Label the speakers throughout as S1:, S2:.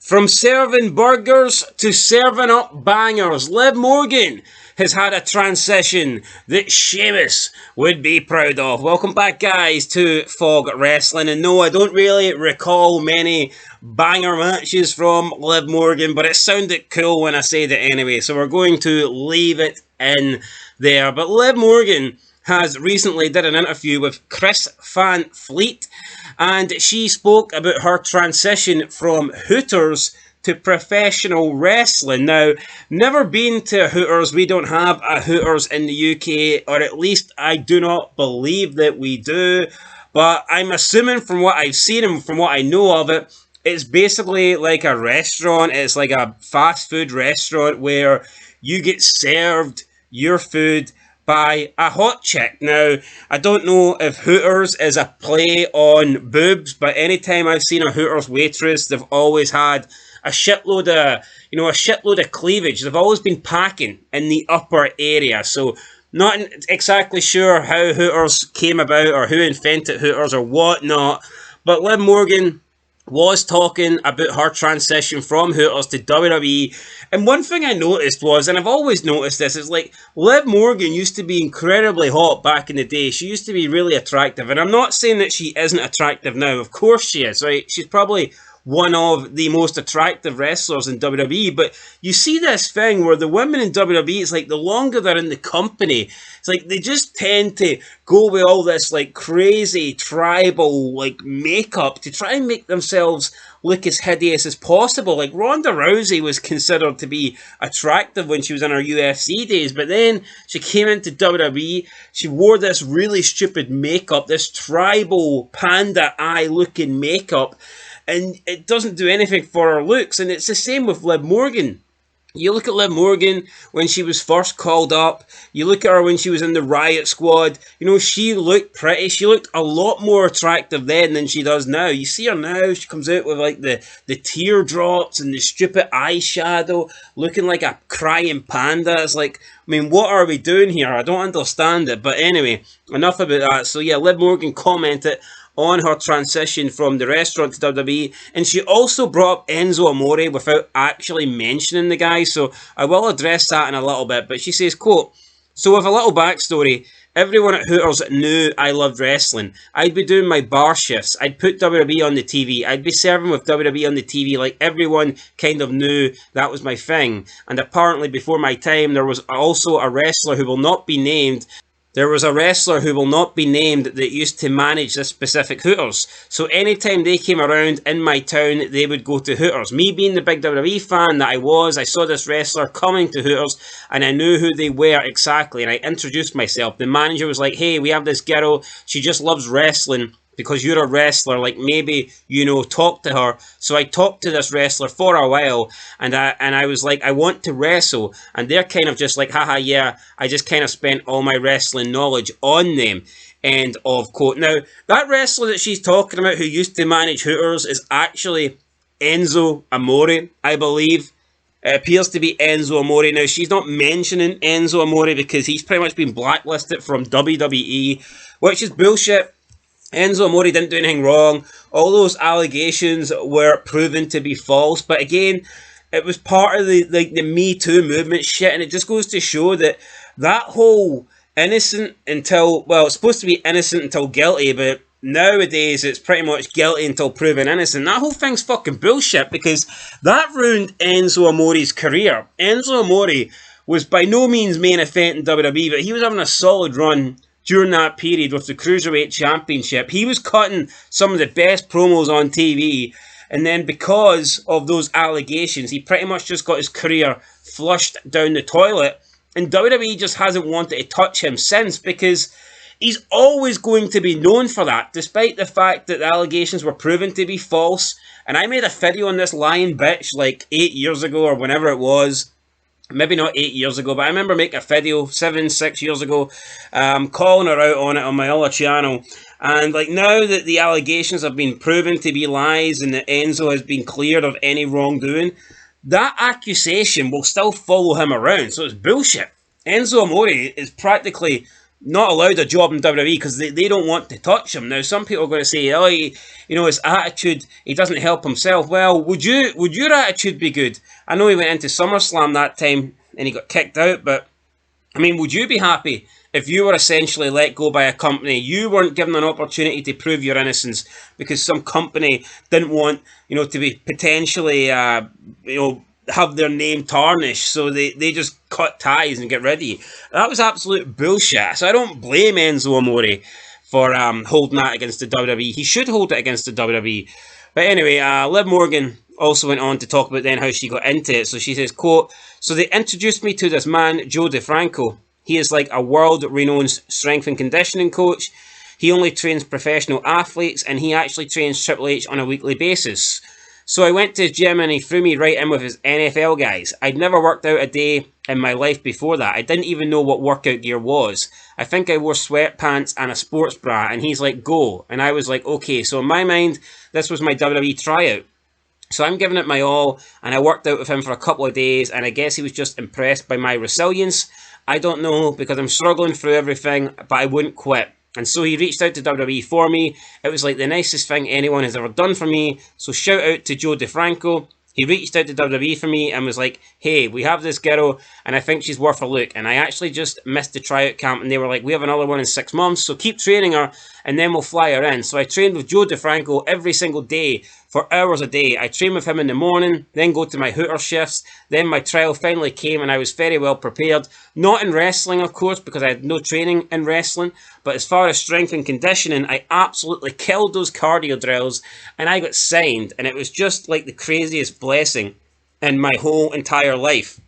S1: From serving burgers to serving up bangers, Liv Morgan has had a transition that Sheamus would be proud of. Welcome back, guys, to Fog Wrestling. And no, I don't really recall many banger matches from Liv Morgan, but it sounded cool when I said it anyway, so we're going to leave it in there. But Liv Morgan has recently did an interview with Chris Van Fleet, and she spoke about her transition from Hooters to professional wrestling. Now, never been to a Hooters. We don't have a Hooters in the UK, or at least I do not believe that we do. But I'm assuming from what I've seen and from what I know of it, it's basically like a restaurant. It's like a fast food restaurant where you get served your food by a hot chick. Now, I don't know if Hooters is a play on boobs, but anytime I've seen a Hooters waitress, they've always had a shitload of cleavage. They've always been packing in the upper area. So, not exactly sure how Hooters came about or who invented Hooters or whatnot, but Liv Morgan was talking about her transition from Hooters to WWE, and one thing I noticed was, and I've always noticed this, is like Liv Morgan used to be incredibly hot back in the day. She used to be really attractive, and I'm not saying that she isn't attractive now. Of course she is, right? She's probably one of the most attractive wrestlers in WWE, but you see this thing where the women in WWE, it's like the longer they're in the company, it's like they just tend to go with all this like crazy tribal like makeup to try and make themselves look as hideous as possible. Like Ronda Rousey was considered to be attractive when she was in her UFC days, but then she came into WWE, she wore this really stupid makeup, this tribal panda eye looking makeup, and it doesn't do anything for her looks. And it's the same with Liv Morgan. You look at Liv Morgan when she was first called up. You look at her when she was in the Riot Squad. You know, she looked pretty. She looked a lot more attractive then than she does now. You see her now, she comes out with like the teardrops and the stupid eyeshadow, looking like a crying panda. It's like, I mean, what are we doing here? I don't understand it. But anyway, enough about that. So yeah, Liv Morgan commented on her transition from the restaurant to WWE, and she also brought up Enzo Amore without actually mentioning the guy, so I will address that in a little bit. But she says, quote, "So with a little backstory, everyone at Hooters knew I loved wrestling. I'd be doing my bar shifts, I'd put WWE on the TV, I'd be serving with WWE on the TV, like everyone kind of knew that was my thing. And apparently before my time, there was also a wrestler who will not be named that used to manage this specific Hooters. So anytime they came around in my town, they would go to Hooters. Me being the big WWE fan that I was, I saw this wrestler coming to Hooters and I knew who they were exactly, and I introduced myself. The manager was like, hey, we have this girl, she just loves wrestling. Because you're a wrestler, like maybe, you know, talk to her. So I talked to this wrestler for a while, and I was like, I want to wrestle. And they're kind of just like, haha, yeah, I just kind of spent all my wrestling knowledge on them. End of quote. Now, that wrestler that she's talking about who used to manage Hooters is actually Enzo Amore, I believe. It appears to be Enzo Amore. Now, she's not mentioning Enzo Amore because he's pretty much been blacklisted from WWE, which is bullshit. Enzo Amore didn't do anything wrong. All those allegations were proven to be false. But again, it was part of the Me Too movement shit. And it just goes to show that whole innocent until, well, it's supposed to be innocent until guilty. But nowadays, it's pretty much guilty until proven innocent. That whole thing's fucking bullshit because that ruined Enzo Amore's career. Enzo Amore was by no means main event in WWE, but he was having a solid run during that period with the Cruiserweight Championship. He was cutting some of the best promos on TV, and then because of those allegations, he pretty much just got his career flushed down the toilet, and WWE just hasn't wanted to touch him since because he's always going to be known for that, despite the fact that the allegations were proven to be false. And I made a video on this lying bitch like 8 years ago or whenever it was. Maybe not 8 years ago, but I remember making a video 6 years ago, calling her out on it on my other channel. And like now that the allegations have been proven to be lies and that Enzo has been cleared of any wrongdoing, that accusation will still follow him around. So it's bullshit. Enzo Amore is practically not allowed a job in WWE because they don't want to touch him. Now, some people are going to say, oh, his attitude, he doesn't help himself. Well, would your attitude be good? I know he went into SummerSlam that time and he got kicked out, but I mean, would you be happy if you were essentially let go by a company? You weren't given an opportunity to prove your innocence because some company didn't want, to be potentially, have their name tarnished, so they just cut ties and get rid of you. That was absolute bullshit. So I don't blame Enzo Amore for holding that against the WWE. He should hold it against the WWE. But anyway, Liv Morgan also went on to talk about then how she got into it. So she says, quote, "So they introduced me to this man, Joe DeFranco. He is like a world-renowned strength and conditioning coach. He only trains professional athletes, and he actually trains Triple H on a weekly basis. So I went to his gym and he threw me right in with his NFL guys. I'd never worked out a day in my life before that. I didn't even know what workout gear was. I think I wore sweatpants and a sports bra, and he's like, go. And I was like, okay. So in my mind, this was my WWE tryout. So I'm giving it my all, and I worked out with him for a couple of days, and I guess he was just impressed by my resilience. I don't know, because I'm struggling through everything, but I wouldn't quit. And so he reached out to WWE for me. It was like the nicest thing anyone has ever done for me. So shout out to Joe DeFranco. He reached out to WWE for me and was like, hey, we have this girl and I think she's worth a look. And I actually just missed the tryout camp and they were like, we have another one in 6 months, so keep training her and then we'll fly her in. So I trained with Joe DeFranco every single day for hours a day. I trained with him in the morning, then go to my Hooters shifts. Then my trial finally came and I was very well prepared. Not in wrestling, of course, because I had no training in wrestling. But as far as strength and conditioning, I absolutely killed those cardio drills and I got signed. And it was just like the craziest blessing in my whole entire life.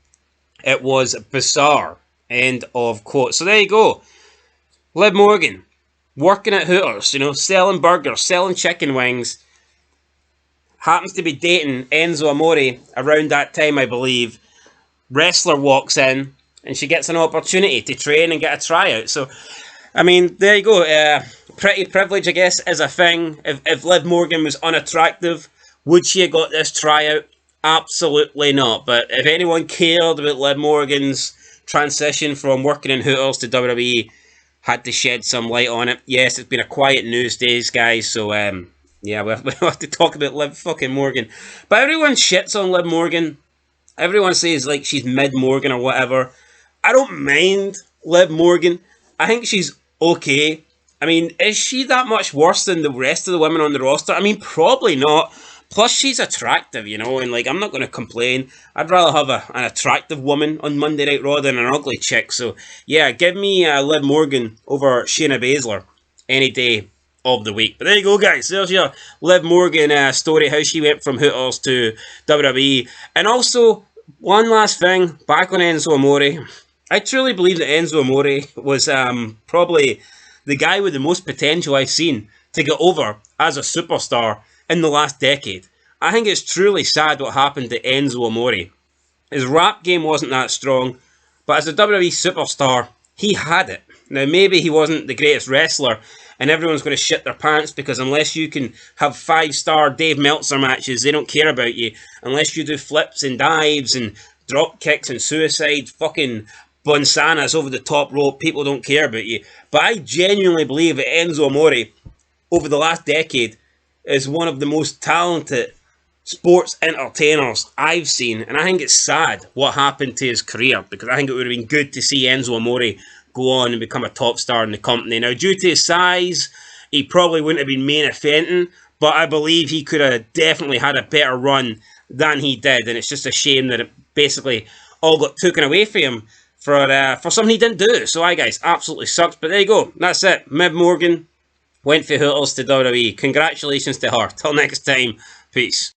S1: It was bizarre. End of quote. So there you go. Liv Morgan, working at Hooters, selling burgers, selling chicken wings. Happens to be dating Enzo Amore around that time, I believe. Wrestler walks in and she gets an opportunity to train and get a tryout. So, I mean, there you go. Pretty privilege, I guess, is a thing. If Liv Morgan was unattractive, would she have got this tryout? Absolutely not. But if anyone cared about Liv Morgan's transition from working in Hooters to WWE, had to shed some light on it. Yes, it's been a quiet news days, guys, so yeah, we'll have to talk about Liv fucking Morgan. But everyone shits on Liv Morgan. Everyone says like she's mid-Morgan or whatever. I don't mind Liv Morgan. I think she's okay. I mean, is she that much worse than the rest of the women on the roster? I mean, probably not. Plus, she's attractive, and like, I'm not going to complain. I'd rather have an attractive woman on Monday Night Raw than an ugly chick. So, yeah, give me Liv Morgan over Shayna Baszler any day of the week. But there you go, guys. There's your Liv Morgan story, how she went from Hooters to WWE. And also, one last thing, back on Enzo Amore. I truly believe that Enzo Amore was probably the guy with the most potential I've seen to get over as a superstar in the last decade. I think it's truly sad what happened to Enzo Amore. His rap game wasn't that strong, but as a WWE superstar, he had it. Now, maybe he wasn't the greatest wrestler, and everyone's going to shit their pants because unless you can have 5-star Dave Meltzer matches, they don't care about you. Unless you do flips and dives and drop kicks and suicide fucking bonsanas over the top rope, people don't care about you. But I genuinely believe that Enzo Amore, over the last decade, is one of the most talented sports entertainers I've seen. And I think it's sad what happened to his career, because I think it would have been good to see Enzo Amore go on and become a top star in the company. Now, due to his size, he probably wouldn't have been main eventing, but I believe he could have definitely had a better run than he did. And it's just a shame that it basically all got taken away from him for something he didn't do. So, guys, absolutely sucks. But there you go. That's it. Liv Morgan went for Hooters to WWE. Congratulations to her. Till next time. Peace.